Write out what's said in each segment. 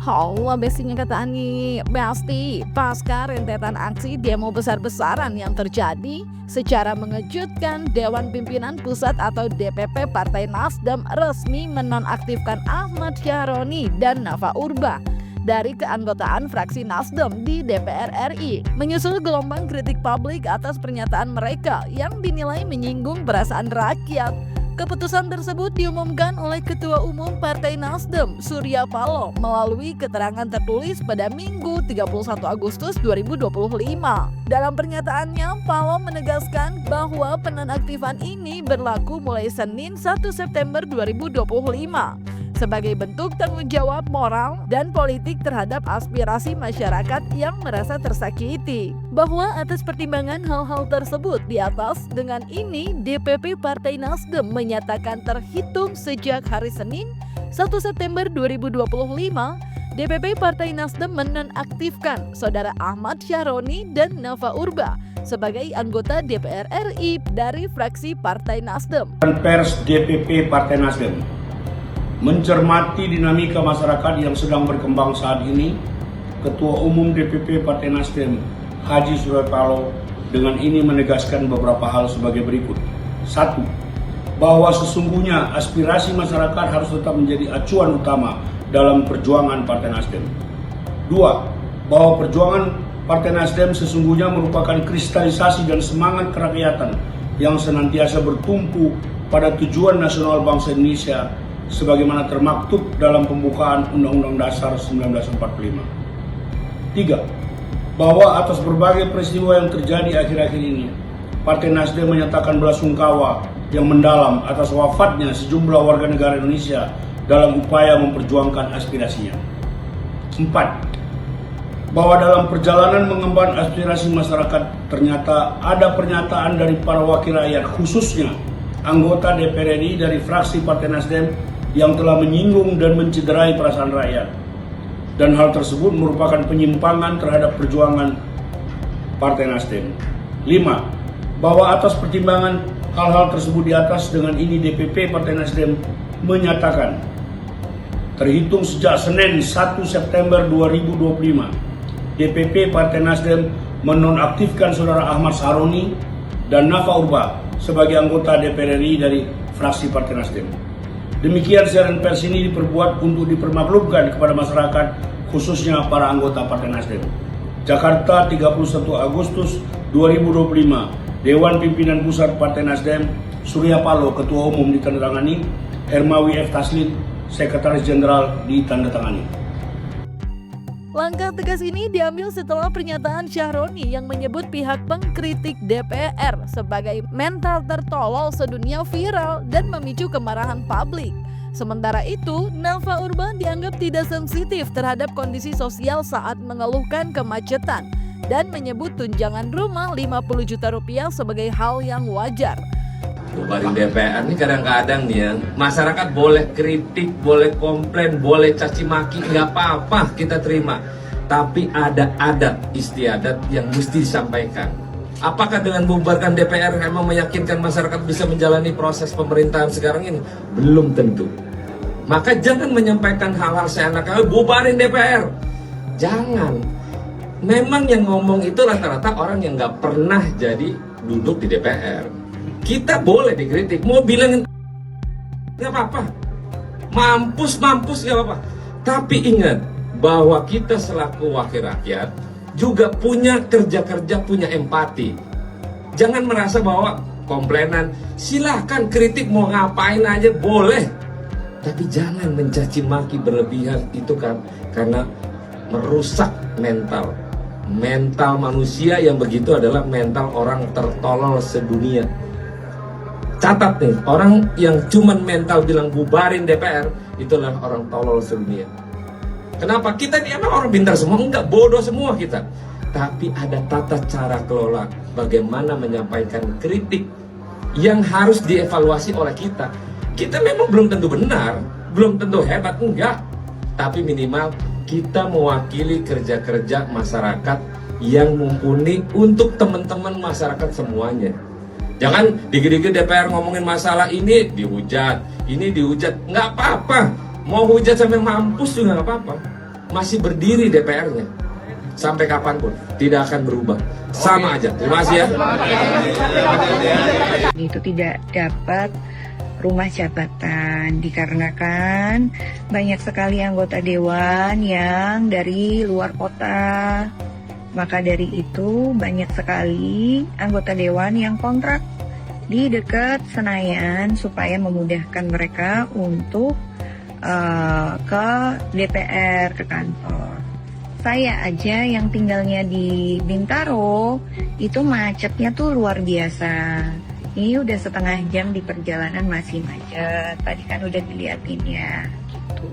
Halo, bestinya kata Ani. Besti, pasca rentetan aksi demo besar-besaran yang terjadi, secara mengejutkan Dewan Pimpinan Pusat atau DPP Partai Nasdem resmi menonaktifkan Ahmad Syahroni dan Nafa Urba dari keanggotaan fraksi Nasdem di DPR RI, menyusul gelombang kritik publik atas pernyataan mereka yang dinilai menyinggung perasaan rakyat. Keputusan tersebut diumumkan oleh Ketua Umum Partai Nasdem, Surya Paloh, melalui keterangan tertulis pada Minggu 31 Agustus 2025. Dalam pernyataannya, Paloh menegaskan bahwa penonaktifan ini berlaku mulai Senin 1 September 2025 sebagai bentuk tanggung jawab moral dan politik terhadap aspirasi masyarakat yang merasa tersakiti. Bahwa atas pertimbangan hal-hal tersebut di atas, dengan ini DPP Partai Nasdem menyatakan terhitung sejak hari Senin 1 September 2025, DPP Partai Nasdem menonaktifkan Saudara Ahmad Syahroni dan Nafa Urba sebagai anggota DPR RI dari fraksi Partai Nasdem. Pers DPP Partai Nasdem mencermati dinamika masyarakat yang sedang berkembang saat ini, Ketua Umum DPP Partai Nasdem, Haji Surya Paloh, dengan ini menegaskan beberapa hal sebagai berikut. 1. Bahwa sesungguhnya aspirasi masyarakat harus tetap menjadi acuan utama dalam perjuangan Partai Nasdem. 2. Bahwa perjuangan Partai Nasdem sesungguhnya merupakan kristalisasi dan semangat kerakyatan yang senantiasa bertumpu pada tujuan nasional bangsa Indonesia sebagaimana termaktub dalam pembukaan Undang-Undang Dasar 1945. 3. Bahwa atas berbagai peristiwa yang terjadi akhir-akhir ini, Partai Nasdem menyatakan belasungkawa yang mendalam atas wafatnya sejumlah warga negara Indonesia dalam upaya memperjuangkan aspirasinya. 4. Bahwa dalam perjalanan mengemban aspirasi masyarakat ternyata ada pernyataan dari para wakil rakyat, khususnya anggota DPR RI dari fraksi Partai Nasdem yang telah menyinggung dan mencederai perasaan rakyat. Dan hal tersebut merupakan penyimpangan terhadap perjuangan Partai Nasdem. 5. Bahwa atas pertimbangan hal-hal tersebut di atas, dengan ini DPP Partai Nasdem menyatakan terhitung sejak Senin 1 September 2025, DPP Partai Nasdem menonaktifkan Saudara Ahmad Syahroni dan Nafa Urba sebagai anggota DPR RI dari fraksi Partai Nasdem. Demikian siaran pers ini diperbuat untuk dipermaklumkan kepada masyarakat, khususnya para anggota Partai Nasdem. Jakarta, 31 Agustus 2025. Dewan Pimpinan Pusat Partai Nasdem, Surya Paloh Ketua Umum ditandatangani, Hermawi F. Taslim Sekretaris Jenderal ditandatangani. Langkah tegas ini diambil setelah pernyataan Syahroni yang menyebut pihak pengkritik DPR sebagai mental tertolol sedunia viral dan memicu kemarahan publik. Sementara itu, Nafa Urba dianggap tidak sensitif terhadap kondisi sosial saat mengeluhkan kemacetan dan menyebut tunjangan rumah 50 juta rupiah sebagai hal yang wajar. Bubarin DPR ini kadang-kadang nih ya, masyarakat boleh kritik, boleh komplain, boleh caci maki, nggak apa-apa kita terima. Tapi ada adat istiadat yang mesti disampaikan. Apakah dengan bubarkan DPR memang meyakinkan masyarakat bisa menjalani proses pemerintahan sekarang ini? Belum tentu. Maka jangan menyampaikan hal-hal seenaknya, bubarin DPR. Jangan. Memang yang ngomong itu rata-rata orang yang nggak pernah jadi duduk di DPR. Kita boleh dikritik, mau bilang nggak apa-apa, mampus nggak apa-apa. Tapi ingat bahwa kita selaku wakil rakyat juga punya kerja-kerja, punya empati. Jangan merasa bahwa komplainan, silahkan kritik mau ngapain aja boleh. Tapi jangan mencaci maki berlebihan, itu kan karena merusak mental. Mental manusia yang begitu adalah mental orang tertolol sedunia. Catat nih, orang yang cuman mental bilang bubarin DPR, itulah orang tolol sedunia. Kenapa? Kita ini emang orang pintar semua? Enggak, bodoh semua kita. Tapi ada tata cara kelola bagaimana menyampaikan kritik yang harus dievaluasi oleh kita. Kita memang belum tentu benar, belum tentu hebat, enggak. Tapi minimal kita mewakili kerja-kerja masyarakat yang mumpuni untuk teman-teman masyarakat semuanya. Jangan dikit-dikit DPR ngomongin masalah ini dihujat, nggak apa-apa. Mau hujat sampai mampus juga nggak apa-apa. masih berdiri DPR-nya. Sampai kapanpun tidak akan berubah, sama aja. Terima kasih ya. Itu tidak dapat rumah jabatan dikarenakan banyak sekali anggota dewan yang dari luar kota. Maka dari itu banyak sekali anggota dewan yang kontrak di dekat Senayan supaya memudahkan mereka untuk ke DPR, ke kantor. Saya aja yang tinggalnya di Bintaro, itu macetnya tuh luar biasa. Ini udah setengah jam di perjalanan masih macet. Tadi kan udah diliatin ya. Gitu.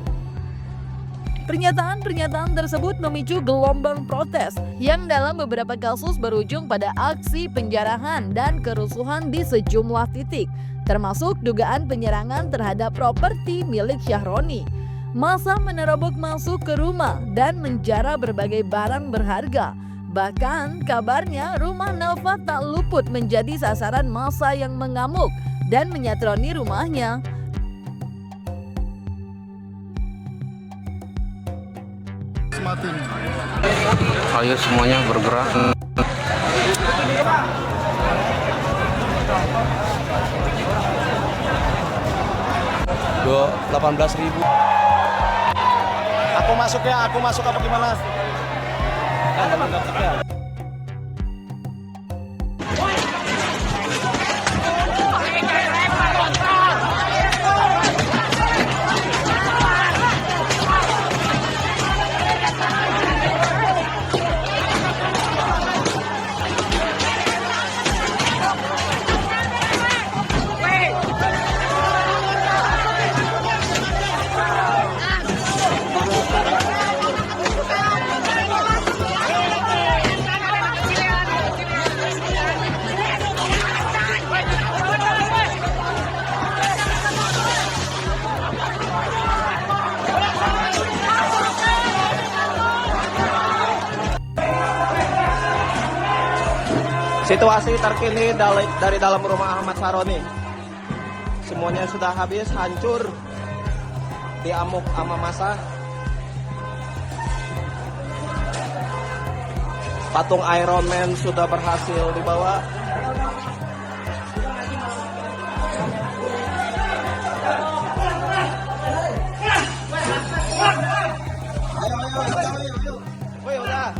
Pernyataan-pernyataan tersebut memicu gelombang protes yang dalam beberapa kasus berujung pada aksi penjarahan dan kerusuhan di sejumlah titik, termasuk dugaan penyerangan terhadap properti milik Syahroni. Massa menerobos masuk ke rumah dan menjara berbagai barang berharga. Bahkan kabarnya rumah Nova tak luput menjadi sasaran massa yang mengamuk dan menyatroni rumahnya. Ayo semuanya bergerak. 18.000. Aku masuk apa gimana? Situasi terkini dari dalam rumah Ahmad Saroni. Semuanya sudah habis, hancur, diamuk sama massa. Patung Iron Man sudah berhasil dibawa. Woi, udah.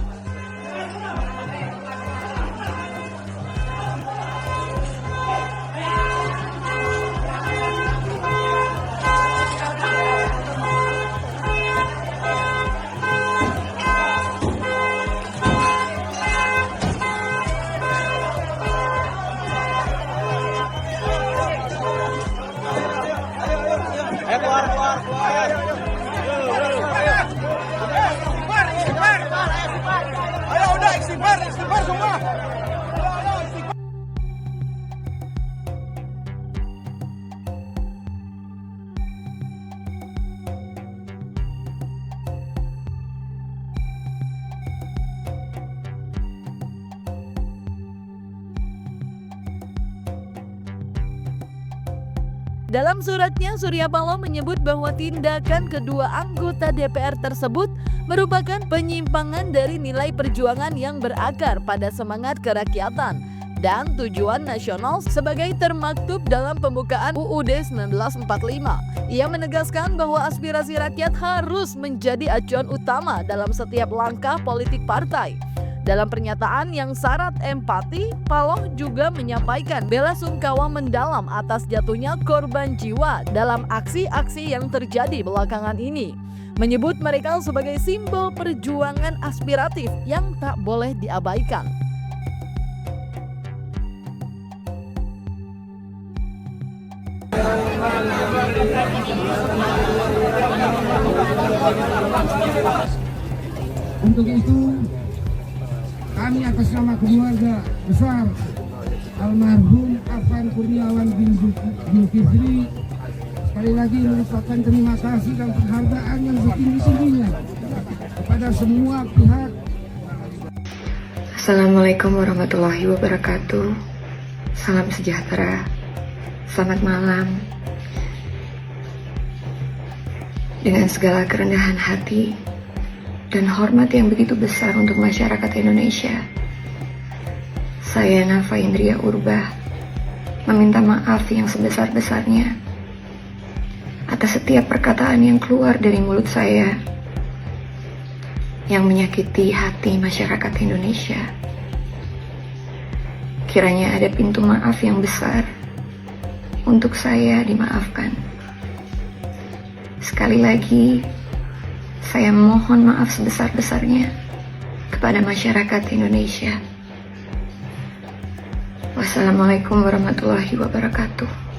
Dalam suratnya, Surya Paloh menyebut bahwa tindakan kedua anggota DPR tersebut merupakan penyimpangan dari nilai perjuangan yang berakar pada semangat kerakyatan dan tujuan nasional sebagai termaktub dalam pembukaan UUD 1945. Ia menegaskan bahwa aspirasi rakyat harus menjadi acuan utama dalam setiap langkah politik partai. Dalam pernyataan yang syarat empati, Paloh juga menyampaikan bela sungkawa mendalam atas jatuhnya korban jiwa dalam aksi-aksi yang terjadi belakangan ini. Menyebut mereka sebagai simbol perjuangan aspiratif yang tak boleh diabaikan. Untuk itu, kami atas nama keluarga besar almarhum Afan Kurniawan bin Zulkifli sekali lagi mengucapkan terima kasih dan penghargaan yang setinggi-tingginya kepada semua pihak. Assalamualaikum warahmatullahi wabarakatuh. Salam sejahtera. Selamat malam. Dengan segala kerendahan hati, dan hormat yang begitu besar untuk masyarakat Indonesia, saya Nafa Indria Urbah meminta maaf yang sebesar-besarnya atas setiap perkataan yang keluar dari mulut saya yang menyakiti hati masyarakat Indonesia. Kiranya ada pintu maaf yang besar untuk saya dimaafkan. Sekali lagi, saya mohon maaf sebesar-besarnya kepada masyarakat Indonesia. Wassalamualaikum warahmatullahi wabarakatuh.